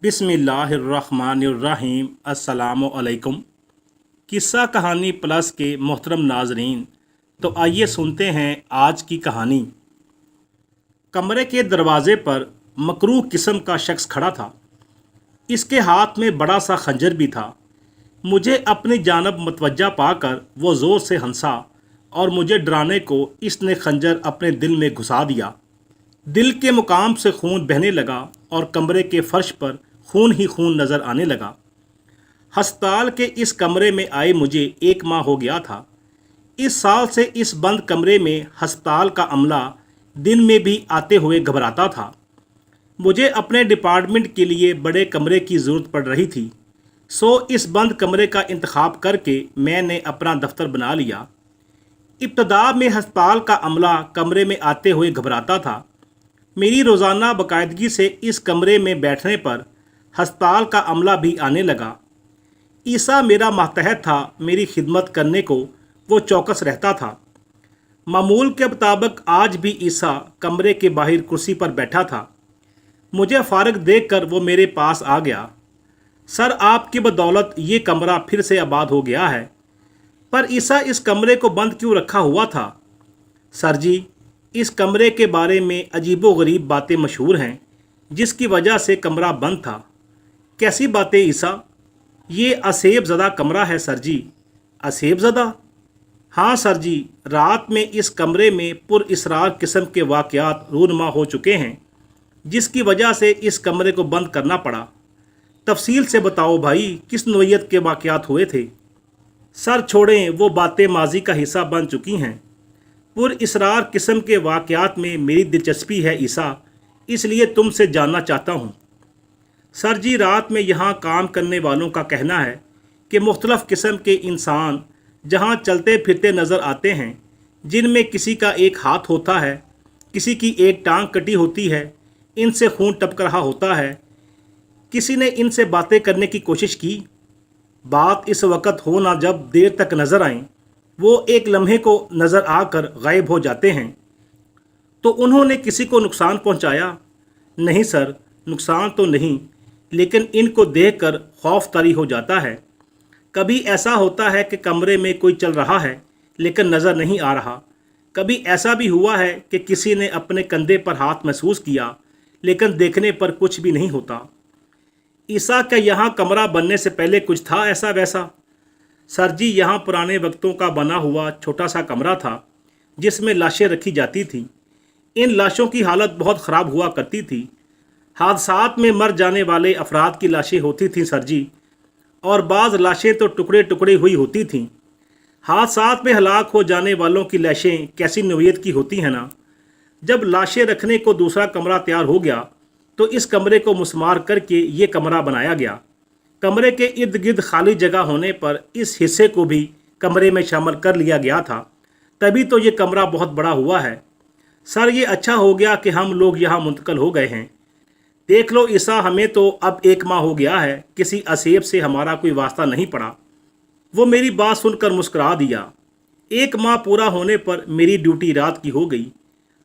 बिस्मिल्लाहिर्रहमानिर्रहीम। अस्सलामुअलैकुम। किस्सा कहानी प्लस के मोहतरम नाजरीन, तो आइए सुनते हैं आज की कहानी। कमरे के दरवाजे पर मकरूह किस्म का शख्स खड़ा था। इसके हाथ में बड़ा सा खंजर भी था। मुझे अपनी जानब मतवज्जा पाकर वो ज़ोर से हंसा और मुझे डराने को इसने खंजर अपने दिल में घुसा दिया। दिल के मुकाम से खून बहने लगा और कमरे के फर्श पर खून ही खून नज़र आने लगा। हस्पताल के इस कमरे में आए मुझे 1 माह हो गया था। इस साल से इस बंद कमरे में हस्पताल का अमला दिन में भी आते हुए घबराता था। मुझे अपने डिपार्टमेंट के लिए बड़े कमरे की ज़रूरत पड़ रही थी, सो इस बंद कमरे का इंतखाब करके मैंने अपना दफ्तर बना लिया। इब्तदा में हस्पताल का अमला कमरे में आते हुए घबराता था। मेरी रोज़ाना बाकायदगी से इस कमरे में बैठने पर हस्पताल का अमला भी आने लगा। ईसा मेरा मातहत था। मेरी खिदमत करने को वो चौकस रहता था। मामूल के मुताबिक आज भी ईसा कमरे के बाहर कुर्सी पर बैठा था। मुझे फारग देखकर वो मेरे पास आ गया। सर, आपकी बदौलत ये कमरा फिर से आबाद हो गया है। पर ईसा, इस कमरे को बंद क्यों रखा हुआ था? सर जी, इस कमरे के बारे में अजीबो-गरीब बातें मशहूर हैं, जिसकी वजह से कमरा बंद था। कैसी बातें ईसा? ये असेब ज़दा कमरा है सर जी। असेब ज़दा? हाँ सर जी, रात में इस कमरे में पुरइसरार किस्म के वाक़यात रूनमा हो चुके हैं, जिसकी वजह से इस कमरे को बंद करना पड़ा। तफसील से बताओ भाई, किस नौइयत के वाक़यात हुए थे? सर छोड़ें, वो बातें माजी का हिस्सा बन चुकी हैं। पुरइसरार किस्म के वाक़यात में मेरी दिलचस्पी है ईसा, इसलिए तुमसे जानना चाहता हूँ। सर जी, रात में यहाँ काम करने वालों का कहना है कि मुख्तलिफ़ किस्म के इंसान जहाँ चलते फिरते नज़र आते हैं, जिनमें किसी का एक हाथ होता है, किसी की एक टांग कटी होती है, इनसे खून टपक रहा होता है। किसी ने इनसे बातें करने की कोशिश की? बात इस वक्त हो ना जब देर तक नज़र आएं, वो एक लम्हे को नज़र आकर गायब हो जाते हैं। तो उन्होंने किसी को नुकसान पहुंचाया? नहीं सर, नुकसान तो नहीं, लेकिन इनको देखकर खौफ तारी हो जाता है। कभी ऐसा होता है कि कमरे में कोई चल रहा है लेकिन नज़र नहीं आ रहा। कभी ऐसा भी हुआ है कि किसी ने अपने कंधे पर हाथ महसूस किया, लेकिन देखने पर कुछ भी नहीं होता। ईसा, क्या यहाँ कमरा बनने से पहले कुछ था ऐसा वैसा? सर जी, यहाँ पुराने वक्तों का बना हुआ छोटा सा कमरा था, जिसमें लाशें रखी जाती थीं। इन लाशों की हालत बहुत ख़राब हुआ करती थी। हादसात में मर जाने वाले अफराद की लाशें होती थीं सर जी, और बाज़ लाशें तो टुकड़े टुकड़े हुई होती थीं। हादसात में हलाक हो जाने वालों की लाशें कैसी नौइयत की होती हैं ना। जब लाशें रखने को दूसरा कमरा तैयार हो गया, तो इस कमरे को मुसमार करके ये कमरा बनाया गया। कमरे के इर्द गिर्द खाली जगह होने पर इस हिस्से को भी कमरे में शामिल कर लिया गया था, तभी तो ये कमरा बहुत बड़ा हुआ है। सर, ये अच्छा हो गया कि हम लोग यहाँ मुंतकिल हो गए हैं। देख लो ईसा, हमें तो अब 1 माह हो गया है, किसी असेब से हमारा कोई वास्ता नहीं पड़ा। वो मेरी बात सुनकर मुस्कुरा दिया। 1 माह पूरा होने पर मेरी ड्यूटी रात की हो गई।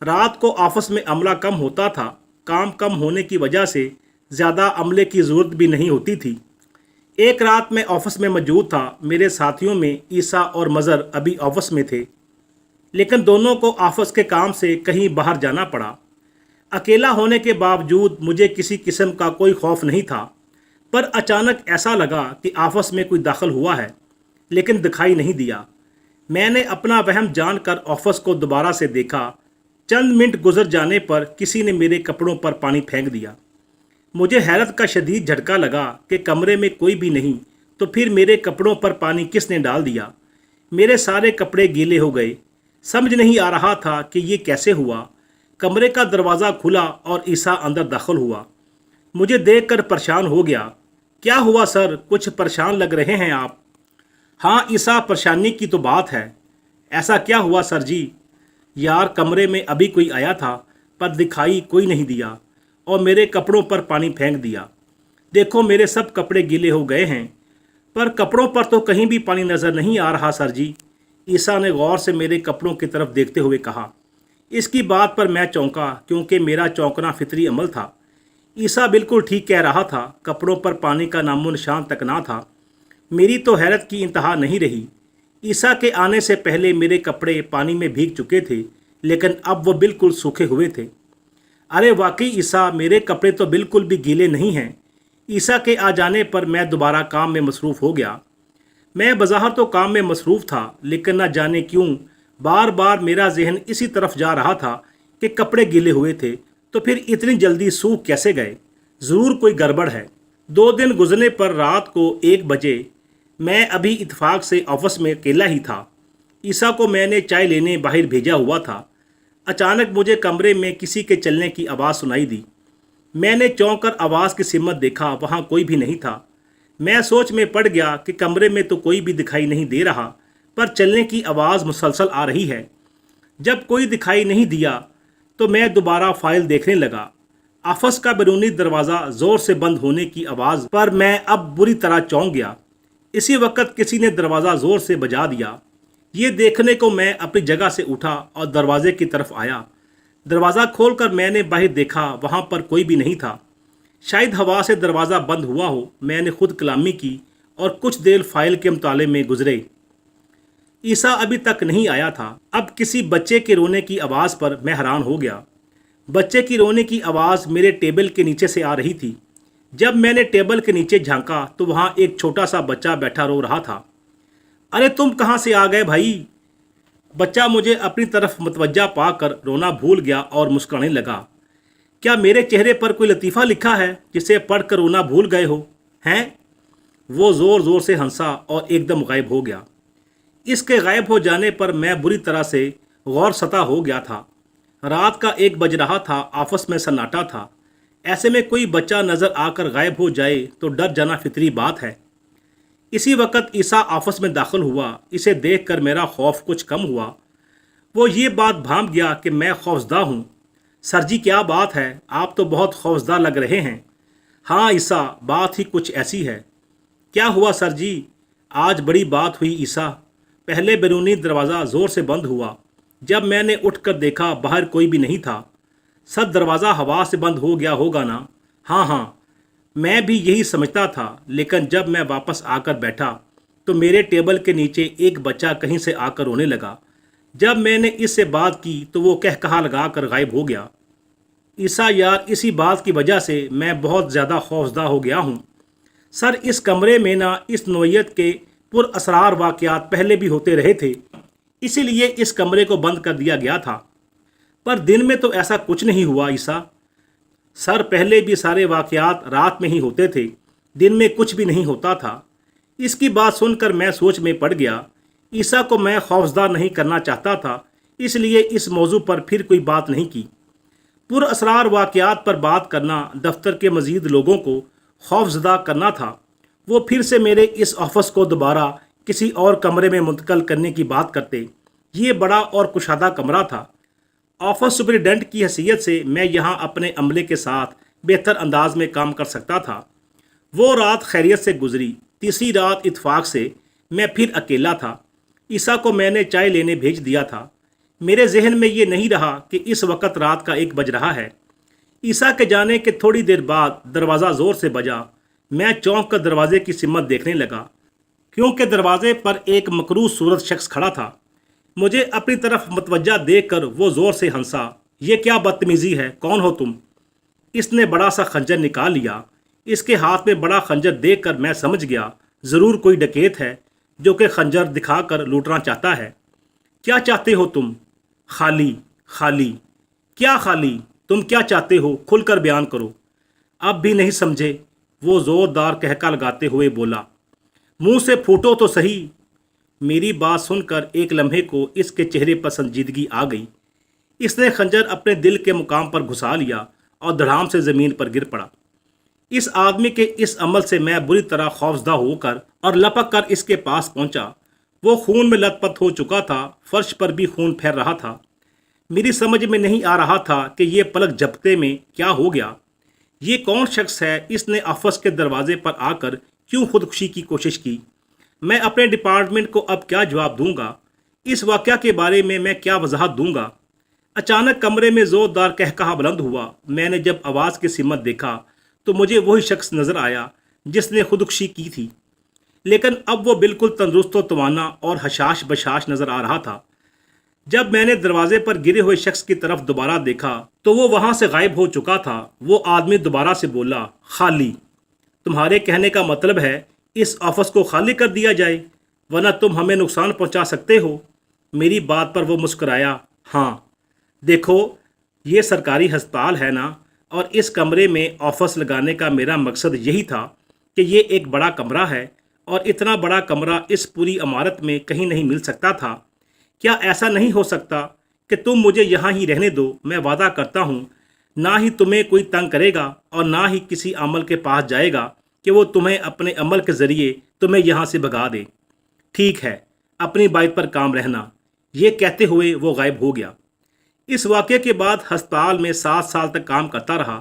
रात को ऑफिस में अमला कम होता था। काम कम होने की वजह से ज़्यादा अमले की ज़रूरत भी नहीं होती थी। एक रात मैं ऑफिस में मौजूद था। मेरे साथियों में ईसा और मज़र अभी ऑफिस में थे, लेकिन दोनों को ऑफिस के काम से कहीं बाहर जाना पड़ा। अकेला होने के बावजूद मुझे किसी किस्म का कोई खौफ नहीं था, पर अचानक ऐसा लगा कि ऑफिस में कोई दाखिल हुआ है, लेकिन दिखाई नहीं दिया। मैंने अपना वहम जानकर ऑफिस को दोबारा से देखा। चंद मिनट गुजर जाने पर किसी ने मेरे कपड़ों पर पानी फेंक दिया। मुझे हैरत का शदीद झटका लगा कि कमरे में कोई भी नहीं, तो फिर मेरे कपड़ों पर पानी किसने डाल दिया? मेरे सारे कपड़े गीले हो गए। समझ नहीं आ रहा था कि ये कैसे हुआ। कमरे का दरवाज़ा खुला और ईसा अंदर दाखिल हुआ। मुझे देखकर परेशान हो गया। क्या हुआ सर, कुछ परेशान लग रहे हैं आप? हाँ ईसा, परेशानी की तो बात है। ऐसा क्या हुआ सर जी? यार, कमरे में अभी कोई आया था, पर दिखाई कोई नहीं दिया और मेरे कपड़ों पर पानी फेंक दिया। देखो, मेरे सब कपड़े गीले हो गए हैं, पर कपड़ों पर तो कहीं भी पानी नज़र नहीं आ रहा सर जी। ईसा ने गौर से मेरे कपड़ों की तरफ देखते हुए कहा। इसकी बात पर मैं चौंका, क्योंकि मेरा चौंकना फितरी अमल था। ईसा बिल्कुल ठीक कह रहा था। कपड़ों पर पानी का नामो निशान तक ना था। मेरी तो हैरत की इंतहा नहीं रही। ईसा के आने से पहले मेरे कपड़े पानी में भीग चुके थे, लेकिन अब वो बिल्कुल सूखे हुए थे। अरे वाकई ईसा, मेरे कपड़े तो बिल्कुल भी गीले नहीं हैं। ईसा के आ जाने पर मैं दोबारा काम में मसरूफ़ हो गया। मैं बज़ाहिर तो काम में मसरूफ़ था, लेकिन न जाने क्यों बार बार मेरा जहन इसी तरफ जा रहा था कि कपड़े गीले हुए थे तो फिर इतनी जल्दी सूख कैसे गए। ज़रूर कोई गड़बड़ है। 2 दिन गुजरने पर रात को 1 बजे मैं अभी इत्तेफाक से ऑफिस में अकेला ही था। ईसा को मैंने चाय लेने बाहर भेजा हुआ था। अचानक मुझे कमरे में किसी के चलने की आवाज़ सुनाई दी। मैंने चौंक कर आवाज़ की सिमत देखा, वहाँ कोई भी नहीं था। मैं सोच में पड़ गया कि कमरे में तो कोई भी दिखाई नहीं दे रहा, पर चलने की आवाज़ मुसलसल आ रही है। जब कोई दिखाई नहीं दिया तो मैं दोबारा फाइल देखने लगा। ऑफिस का बैरूनी दरवाज़ा ज़ोर से बंद होने की आवाज़ पर मैं अब बुरी तरह चौंक गया। इसी वक्त किसी ने दरवाज़ा ज़ोर से बजा दिया। ये देखने को मैं अपनी जगह से उठा और दरवाजे की तरफ आया। दरवाज़ा खोलकर मैंने बाहर देखा, वहाँ पर कोई भी नहीं था। शायद हवा से दरवाज़ा बंद हुआ हो। मैंने खुद कलामी की और कुछ देर फाइल के मुताले में गुजरे। ईसा अभी तक नहीं आया था। अब किसी बच्चे के रोने की आवाज़ पर मैं हैरान हो गया। बच्चे की रोने की आवाज़ मेरे टेबल के नीचे से आ रही थी। जब मैंने टेबल के नीचे झांका तो वहाँ एक छोटा सा बच्चा बैठा रो रहा था। अरे तुम कहाँ से आ गए भाई? बच्चा मुझे अपनी तरफ मुतवज्जा पाकर रोना भूल गया और मुस्कुराने लगा। क्या मेरे चेहरे पर कोई लतीफ़ा लिखा है जिसे पढ़कर रोना भूल गए हो हैं? वो ज़ोर ज़ोर से हंसा और एकदम गायब हो गया। इसके गायब हो जाने पर मैं बुरी तरह से गौर सता हो गया था। रात का 1 बज रहा था। ऑफिस में सन्नाटा था। ऐसे में कोई बच्चा नज़र आकर गायब हो जाए तो डर जाना फितरी बात है। इसी वक्त ईसा ऑफिस में दाखिल हुआ। इसे देखकर मेरा खौफ कुछ कम हुआ। वो ये बात भांप गया कि मैं खौफजदा हूँ। सर जी, क्या बात है? आप तो बहुत खौफजदा लग रहे हैं। हाँ ईसा, बात ही कुछ ऐसी है। क्या हुआ सर जी? आज बड़ी बात हुई ईसा। पहले बैरूनी दरवाज़ा ज़ोर से बंद हुआ। जब मैंने उठकर देखा बाहर कोई भी नहीं था। सब दरवाज़ा हवा से बंद हो गया होगा ना? हाँ, मैं भी यही समझता था। लेकिन जब मैं वापस आकर बैठा तो मेरे टेबल के नीचे एक बच्चा कहीं से आकर रोने लगा। जब मैंने इससे बात की तो वो कहकहा लगा कर गायब हो गया। ईसा यार, इसी बात की वजह से मैं बहुत ज़्यादा खौफजदा हो गया हूँ। सर, इस कमरे में ना इस नोयत के पुरअसरार वाक़यात पहले भी होते रहे थे, इसीलिए इस कमरे को बंद कर दिया गया था। पर दिन में तो ऐसा कुछ नहीं हुआ ईसा। सर, पहले भी सारे वाक़यात रात में ही होते थे, दिन में कुछ भी नहीं होता था। इसकी बात सुनकर मैं सोच में पड़ गया। ईसा को मैं खौफजदा नहीं करना चाहता था, इसलिए इस मौजू पर फिर कोई बात नहीं की। पुरअसरार वाक़यात पर बात करना दफ्तर के मज़ीद लोगों को खौफजदा करना था। वो फिर से मेरे इस ऑफिस को दोबारा किसी और कमरे में मुंतकिल करने की बात करते। ये बड़ा और कुशादा कमरा था। ऑफिस सुपरिटेंडेंट की हैसियत से मैं यहाँ अपने अमले के साथ बेहतर अंदाज में काम कर सकता था। वो रात खैरियत से गुजरी। तीसरी रात इत्तेफाक से मैं फिर अकेला था। ईसा को मैंने चाय लेने भेज दिया था। मेरे जहन में ये नहीं रहा कि इस वक्त रात का 1 बज रहा है। ईसा के जाने के थोड़ी देर बाद दरवाज़ा ज़ोर से बजा। मैं चौंक कर दरवाजे की सिमत देखने लगा, क्योंकि दरवाजे पर एक मकरूज सूरत शख्स खड़ा था। मुझे अपनी तरफ मुतवज्जा देखकर वो ज़ोर से हंसा। ये क्या बदतमीज़ी है? कौन हो तुम? इसने बड़ा सा खंजर निकाल लिया। इसके हाथ में बड़ा खंजर देखकर मैं समझ गया ज़रूर कोई डकैत है जो कि खंजर दिखाकर लूटना चाहता है। क्या चाहते हो तुम? खाली खाली। क्या खाली? तुम क्या चाहते हो? खुलकर बयान करो। अब भी नहीं समझे? वो ज़ोरदार कहका लगाते हुए बोला। मुंह से फूटो तो सही। मेरी बात सुनकर एक लम्हे को इसके चेहरे पर संजीदगी आ गई। इसने खंजर अपने दिल के मुकाम पर घुसा लिया और धड़ाम से ज़मीन पर गिर पड़ा। इस आदमी के इस अमल से मैं बुरी तरह खौफजदा होकर और लपक कर इसके पास पहुंचा। वो खून में लथपथ हो चुका था। फर्श पर भी खून फैल रहा था। मेरी समझ में नहीं आ रहा था कि ये पलक झपकते में क्या हो गया। ये कौन शख्स है? इसने ऑफिस के दरवाजे पर आकर क्यों खुदकुशी की कोशिश की? मैं अपने डिपार्टमेंट को अब क्या जवाब दूंगा? इस वाक़या के बारे में मैं क्या वजाहत दूंगा? अचानक कमरे में ज़ोरदार कहकहा बुलंद हुआ। मैंने जब आवाज़ की सिमत देखा तो मुझे वही शख्स नज़र आया जिसने खुदकुशी की थी, लेकिन अब वो बिल्कुल तंदुरुस्त व तवाना और हशाश बशाश नज़र आ रहा था। जब मैंने दरवाजे पर गिरे हुए शख्स की तरफ दोबारा देखा तो वो वहाँ से गायब हो चुका था। वो आदमी दोबारा से बोला, खाली। तुम्हारे कहने का मतलब है इस ऑफिस को खाली कर दिया जाए, वरना तुम हमें नुकसान पहुँचा सकते हो। मेरी बात पर वो मुस्कुराया। हाँ, देखो, ये सरकारी अस्पताल है ना, और इस कमरे में ऑफिस लगाने का मेरा मकसद यही था कि ये एक बड़ा कमरा है और इतना बड़ा कमरा इस पूरी इमारत में कहीं नहीं मिल सकता था। क्या ऐसा नहीं हो सकता कि तुम मुझे यहाँ ही रहने दो? मैं वादा करता हूँ ना ही तुम्हें कोई तंग करेगा और ना ही किसी अमल के पास जाएगा कि वो तुम्हें अपने अमल के ज़रिए तुम्हें यहाँ से भगा दे। ठीक है, अपनी बात पर काम रहना। ये कहते हुए वो गायब हो गया। इस वाक़े के बाद अस्पताल में 7 साल तक काम करता रहा।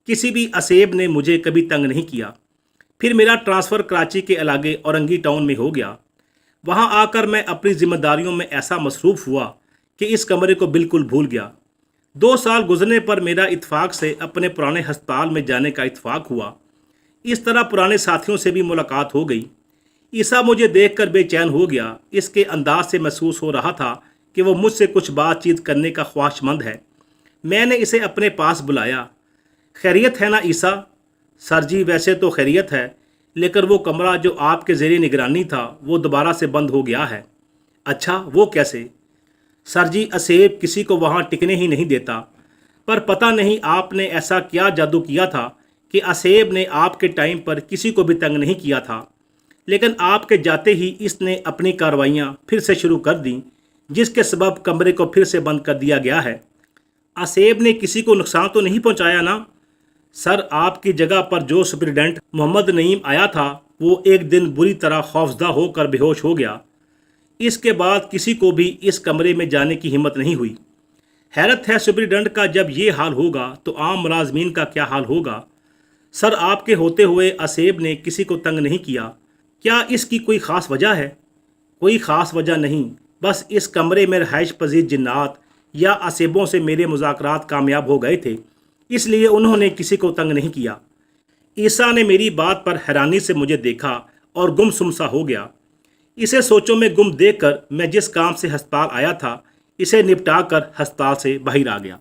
किसी भी असेब ने मुझे कभी तंग नहीं किया। फिर मेरा ट्रांसफ़र कराची के इलाके औरंगी टाउन में हो गया। वहाँ आकर मैं अपनी जिम्मेदारियों में ऐसा मसरूफ़ हुआ कि इस कमरे को बिल्कुल भूल गया। 2 साल गुजरने पर मेरा इत्फाक से अपने पुराने अस्पताल में जाने का इत्फाक हुआ। इस तरह पुराने साथियों से भी मुलाकात हो गई। ईसा मुझे देखकर बेचैन हो गया। इसके अंदाज से महसूस हो रहा था कि वो मुझसे कुछ बातचीत करने का ख्वाहिशमंद है। मैंने इसे अपने पास बुलाया। खैरियत है ना ईसा? सर जी, वैसे तो खैरियत है, लेकिन वो कमरा जो आपके ज़ेरे निगरानी था वो दोबारा से बंद हो गया है। अच्छा, वो कैसे? सर जी, असेब किसी को वहाँ टिकने ही नहीं देता। पर पता नहीं आपने ऐसा क्या जादू किया था कि असेब ने आपके टाइम पर किसी को भी तंग नहीं किया था, लेकिन आपके जाते ही इसने अपनी कार्रवाइयाँ फिर से शुरू कर दी, जिसके सबब कमरे को फिर से बंद कर दिया गया है। असेब ने किसी को नुकसान तो नहीं पहुँचाया ना? सर, आपकी जगह पर जो सुपरिटेंडेंट मोहम्मद नईम आया था वो एक दिन बुरी तरह खौफजदा होकर बेहोश हो गया। इसके बाद किसी को भी इस कमरे में जाने की हिम्मत नहीं हुई। हैरत है, सुपरिटेंडेंट का जब ये हाल होगा तो आम मुलाजमीन का क्या हाल होगा? सर, आपके होते हुए असेब ने किसी को तंग नहीं किया। क्या इसकी कोई ख़ास वजह है? कोई ख़ास वजह नहीं, बस इस कमरे में रहाइश पजीर जिन्नात या असेबों से मेरे मुज़ाकरात कामयाब हो गए थे, इसलिए उन्होंने किसी को तंग नहीं किया। ईसा ने मेरी बात पर हैरानी से मुझे देखा और गुमसुम सा हो गया। इसे सोचों में गुम देखकर मैं जिस काम से अस्पताल आया था इसे निपटा कर अस्पताल से बाहर आ गया।